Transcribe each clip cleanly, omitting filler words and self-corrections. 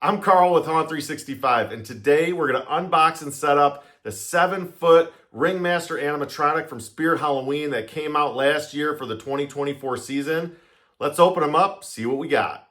I'm Carl with Han 365, and today we're going to unbox and set up the 7-foot Ringmaster Animatronic from Spirit Halloween that came out last year for the 2024 season. Let's open them up, see what we got.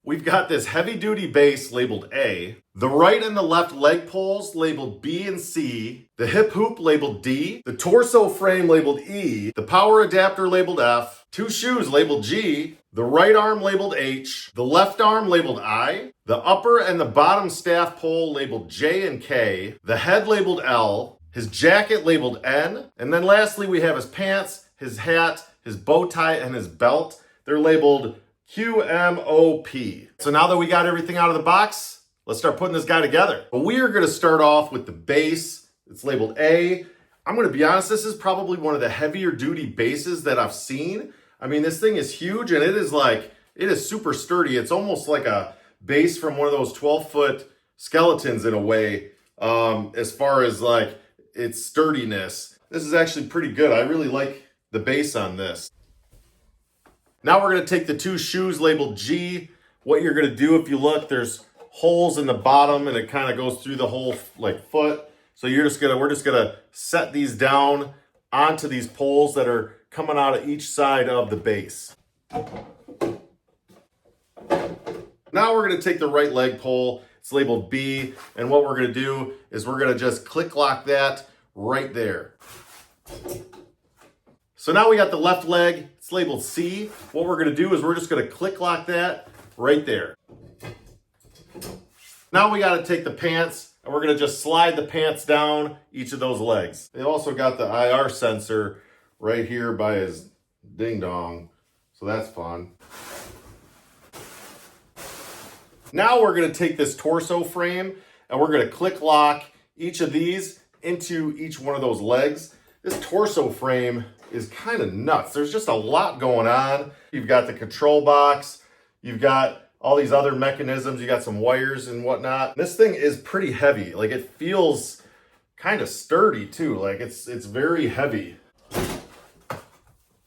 We've got this heavy-duty base labeled A, the right and the left leg poles labeled B and C, the hip hoop labeled D, the torso frame labeled E, the power adapter labeled F, two shoes labeled G, the right arm labeled H, the left arm labeled I, the upper and the bottom staff pole labeled J and K, the head labeled L, his jacket labeled N, and then lastly we have his pants, his hat, his bow tie, and his belt. They're labeled QMOP. So now that we got everything out of the box, let's start putting this guy together. But we are going to start off with the base. It's labeled A. I'm going to be honest, this is probably one of the heavier duty bases that I've seen. I mean, this thing is huge and it is super sturdy. It's almost like a base from one of those 12-foot skeletons in a way, as far as like its sturdiness. This is actually pretty good. I really like the base on this. Now we're going to take the two shoes labeled G. What you're going to do, if you look, there's holes in the bottom and it kind of goes through the whole like foot. So we're just going to set these down onto these poles that are coming out of each side of the base. Now we're going to take the right leg pole. It's labeled B. And what we're going to do is we're going to just click lock that right there. So now we got the left leg, it's labeled C. What we're gonna do is we're just gonna click lock that right there. Now we gotta take the pants and we're gonna just slide the pants down each of those legs. They also got the IR sensor right here by his ding dong, so that's fun. Now we're gonna take this torso frame and we're gonna click lock each of these into each one of those legs. This torso frame is kind of nuts. There's just a lot going on. You've got the control box, you've got all these other mechanisms, you got some wires and whatnot. This thing is pretty heavy. Like, it feels kind of sturdy too. Like, it's very heavy.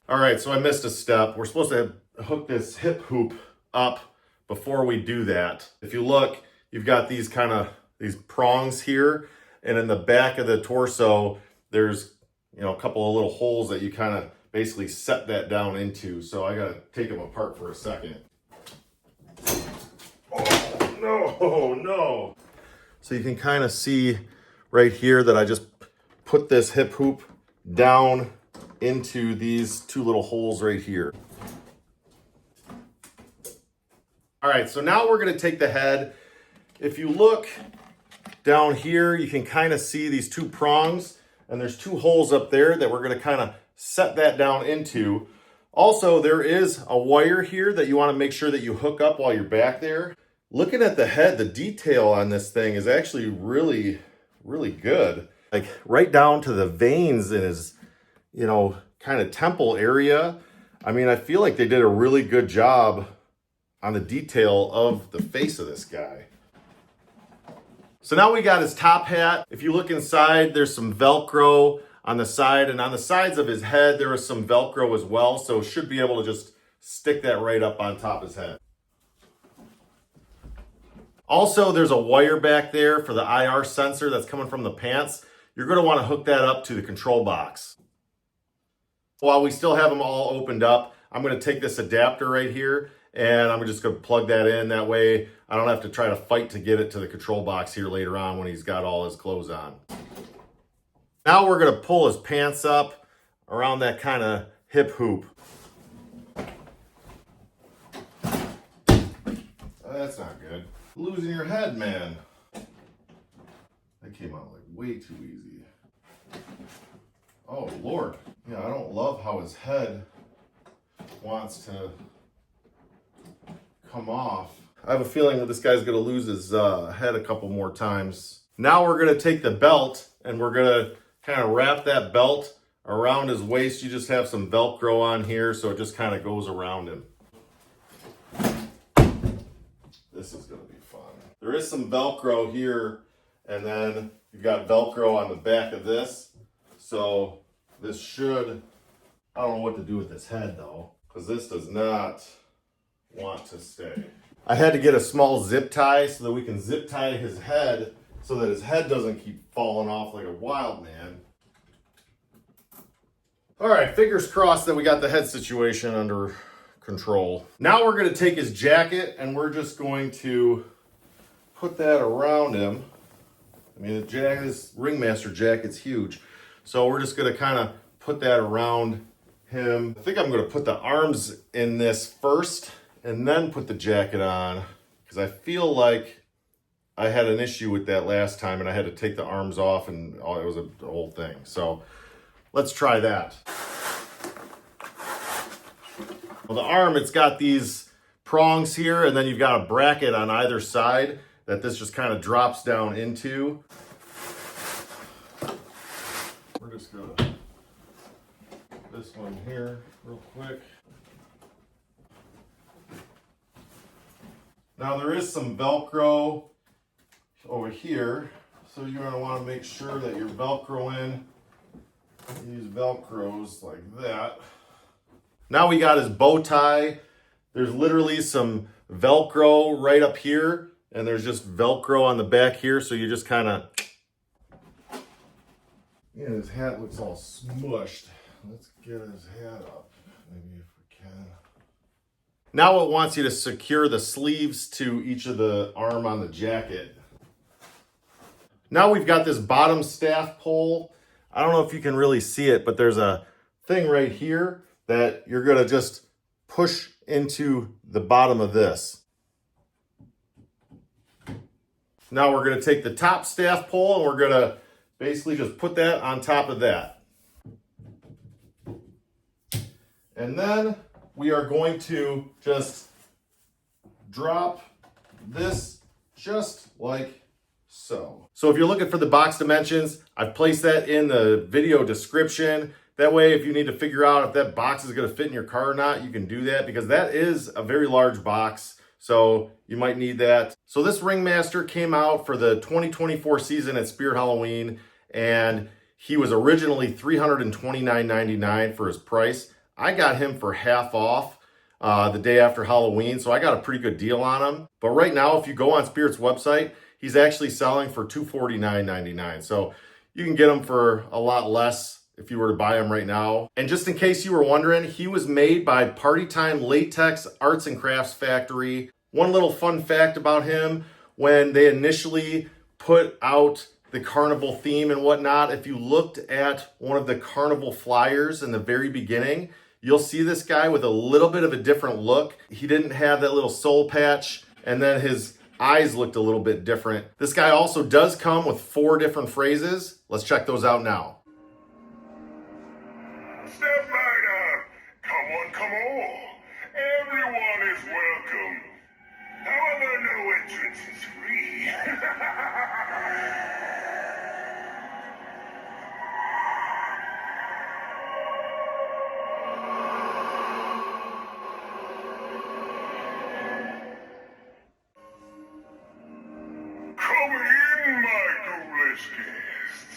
All right, so I missed a step. We're supposed to hook this hip hoop up before we do that. If you look, you've got these prongs here, and in the back of the torso, there's a couple of little holes that you kind of basically set that down into. So I got to take them apart for a second. Oh, no. So you can kind of see right here that I just put this hip hoop down into these two little holes right here. All right, so now we're going to take the head. If you look down here, you can kind of see these two prongs. And there's two holes up there that we're going to kind of set that down into. Also, there is a wire here that you want to make sure that you hook up while you're back there. Looking at the head, the detail on this thing is actually really, really good. Like right down to the veins in his, kind of temple area. I mean, I feel like they did a really good job on the detail of the face of this guy. So now we got his top hat. If you look inside, there's some Velcro on the side, and on the sides of his head, there is some Velcro as well. So should be able to just stick that right up on top of his head. Also, there's a wire back there for the IR sensor that's coming from the pants. You're going to want to hook that up to the control box. While we still have them all opened up, I'm going to take this adapter right here and I'm just going to plug that in. That way I don't have to try to fight to get it to the control box here later on when he's got all his clothes on. Now we're going to pull his pants up around that kind of hip hoop. That's not good. Losing your head, man. That came out like way too easy. Oh, Lord. Yeah, I don't love how his head wants to come off. I have a feeling that this guy's going to lose his head a couple more times. Now we're going to take the belt and we're going to kind of wrap that belt around his waist. You just have some Velcro on here, so it just kind of goes around him. This is going to be fun. There is some Velcro here, and then you've got Velcro on the back of this. So this should, I don't know what to do with this head though, because this does not want to stay. I had to get a small zip tie so that we can zip tie his head so that his head doesn't keep falling off like a wild man. All right, fingers crossed that we got the head situation under control. Now we're gonna take his jacket and we're just going to put that around him. I mean, the jacket, this Ringmaster jacket's huge. So we're just gonna kind of put that around him. I think I'm gonna put the arms in this first and then put the jacket on, because I feel like I had an issue with that last time and I had to take the arms off and it was a whole thing. So let's try that. Well, the arm, it's got these prongs here and then you've got a bracket on either side that this just kind of drops down into. We're just gonna put this one here real quick. Now there is some Velcro over here, so you're gonna wanna make sure that you're Velcroing these Velcros like that. Now we got his bow tie. There's literally some Velcro right up here, and there's just Velcro on the back here, so you just kind of, yeah, his hat looks all smushed. Let's get his hat up, maybe if we can. Now it wants you to secure the sleeves to each of the arm on the jacket. Now we've got this bottom staff pole. I don't know if you can really see it, but there's a thing right here that you're gonna just push into the bottom of this. Now we're gonna take the top staff pole and we're gonna basically just put that on top of that. And then we are going to just drop this just like so. So if you're looking for the box dimensions, I've placed that in the video description. That way, if you need to figure out if that box is gonna fit in your car or not, you can do that, because that is a very large box. So you might need that. So this Ringmaster came out for the 2024 season at Spirit Halloween, and he was originally $329.99 for his price. I got him for half off the day after Halloween, so I got a pretty good deal on him. But right now, if you go on Spirit's website, he's actually selling for $249.99. So you can get him for a lot less if you were to buy him right now. And just in case you were wondering, he was made by Party Time Latex Arts and Crafts Factory. One little fun fact about him, when they initially put out the Carnival theme and whatnot, if you looked at one of the Carnival flyers in the very beginning, you'll see this guy with a little bit of a different look. He didn't have that little soul patch, and then his eyes looked a little bit different. This guy also does come with 4 different phrases. Let's check those out now. Step right up. Come on. Everyone is welcome. However, no entrance is free. Come in, my coolest guests.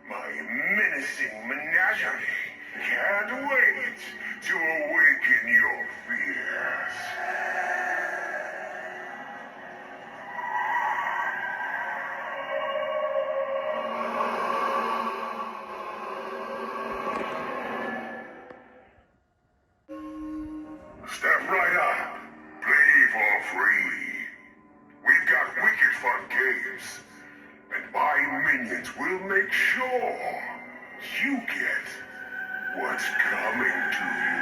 My menacing menagerie can't wait to awaken your fears. Step right up. Play for free. We've got wicked fun games. And my minions will make sure you get what's coming to you.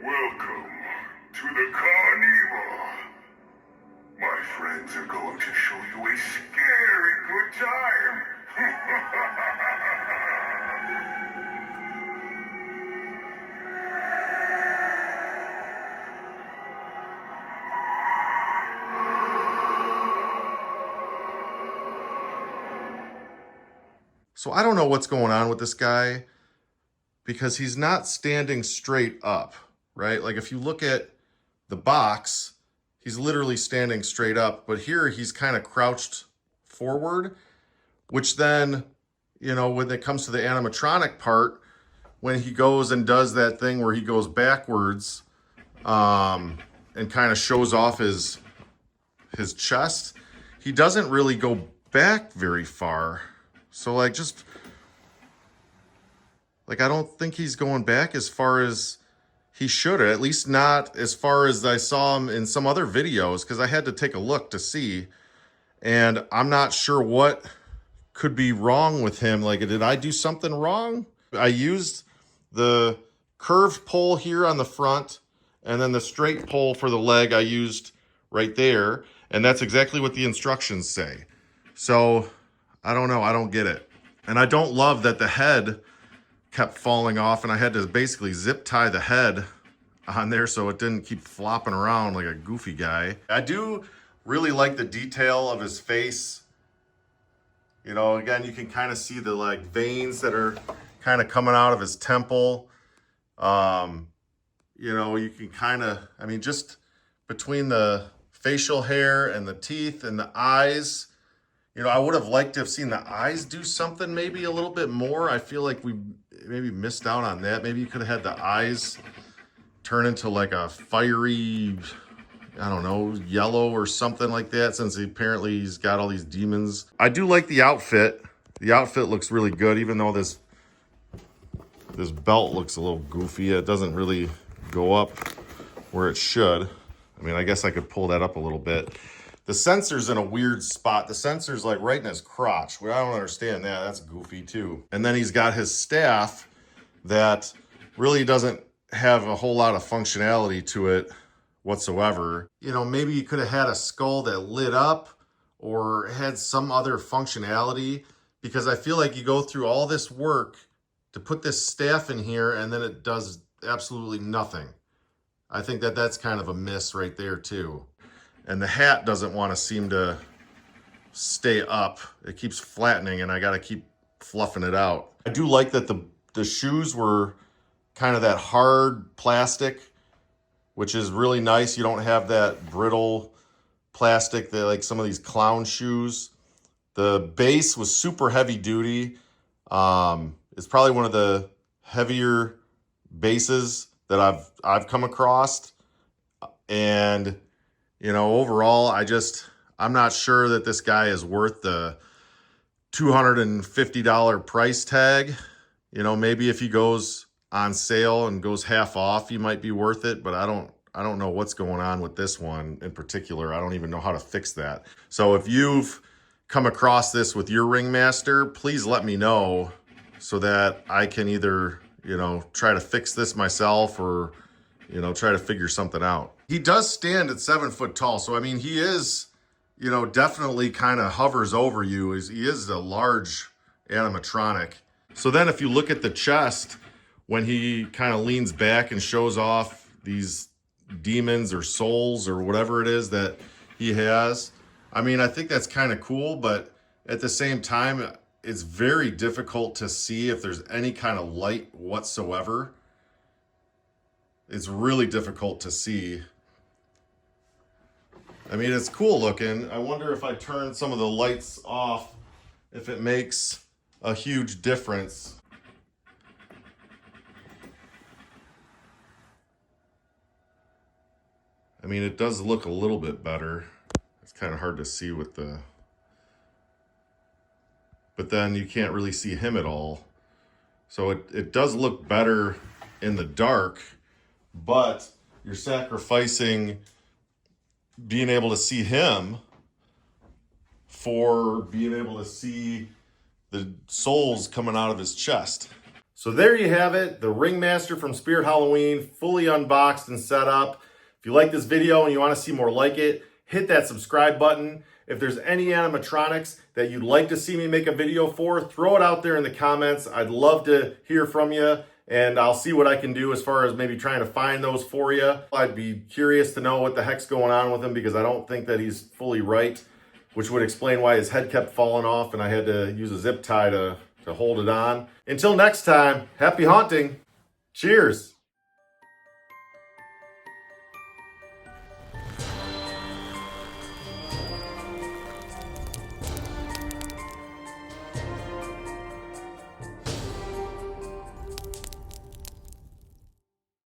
Welcome to the Carnevil. My friends are going to show you a scary good time. So I don't know what's going on with this guy, because he's not standing straight up. right? Like if you look at the box, he's literally standing straight up, but here he's kind of crouched forward, which then, you know, when it comes to the animatronic part, when he goes and does that thing where he goes backwards and kind of shows off his chest, he doesn't really go back very far. So like just like I don't think he's going back as far as he should, at least not as far as I saw him in some other videos, because I had to take a look to see, and I'm not sure what could be wrong with him. Like, did I do something wrong? I used the curved pole here on the front, and then the straight pole for the leg I used right there, and that's exactly what the instructions say. So I don't know, I don't get it. And I don't love that the head kept falling off, and I had to basically zip tie the head on there so it didn't keep flopping around like a goofy guy. I do really like the detail of his face. You know, again, you can kind of see the like veins that are kind of coming out of his temple. You know, you can kind of, I mean, just between the facial hair and the teeth and the eyes, you know, I would have liked to have seen the eyes do something maybe a little bit more. I feel like we maybe missed out on that. Maybe you could have had the eyes turn into like a fiery, I don't know, yellow or something like that, since apparently he's got all these demons. I do like the outfit. The outfit looks really good, even though this belt looks a little goofy. It doesn't really go up where it should. I mean, I guess I could pull that up a little bit. The sensor's in a weird spot. The sensor's like right in his crotch. Well, I don't understand that. That's goofy too. And then he's got his staff that really doesn't have a whole lot of functionality to it whatsoever. You know, maybe you could have had a skull that lit up or had some other functionality, because I feel like you go through all this work to put this staff in here and then it does absolutely nothing. I think that that's kind of a miss right there too. And the hat doesn't want to seem to stay up. It keeps flattening and I got to keep fluffing it out. I do like that the shoes were kind of that hard plastic, which is really nice. You don't have that brittle plastic that like some of these clown shoes. The base was super heavy duty. It's probably one of the heavier bases that I've come across. And you know, overall, I'm not sure that this guy is worth the $250 price tag. You know, maybe if he goes on sale and goes half off, he might be worth it, but I don't know what's going on with this one in particular. I don't even know how to fix that. So if you've come across this with your Ringmaster, please let me know so that I can either, you know, try to fix this myself or, you know, try to figure something out. He does stand at 7 foot tall. So, I mean, he is, you know, definitely kind of hovers over you. He is a large animatronic. So then if you look at the chest, when he kind of leans back and shows off these demons or souls or whatever it is that he has, I mean, I think that's kind of cool, but at the same time, it's very difficult to see if there's any kind of light whatsoever. It's really difficult to see. I mean, it's cool looking. I wonder if I turn some of the lights off, if it makes a huge difference. I mean, it does look a little bit better. It's kind of hard to see with the... But then you can't really see him at all. So it does look better in the dark, but you're sacrificing being able to see him for being able to see the souls coming out of his chest. So there you have it, the Ringmaster from Spirit Halloween, fully unboxed and set up. If you like this video and you want to see more like it, hit that subscribe button. If there's any animatronics that you'd like to see me make a video for, throw it out there in the comments. I'd love to hear from you, and I'll see what I can do as far as maybe trying to find those for you. I'd be curious to know what the heck's going on with him, because I don't think that he's fully right, which would explain why his head kept falling off and I had to use a zip tie to hold it on. Until next time, happy haunting. Cheers.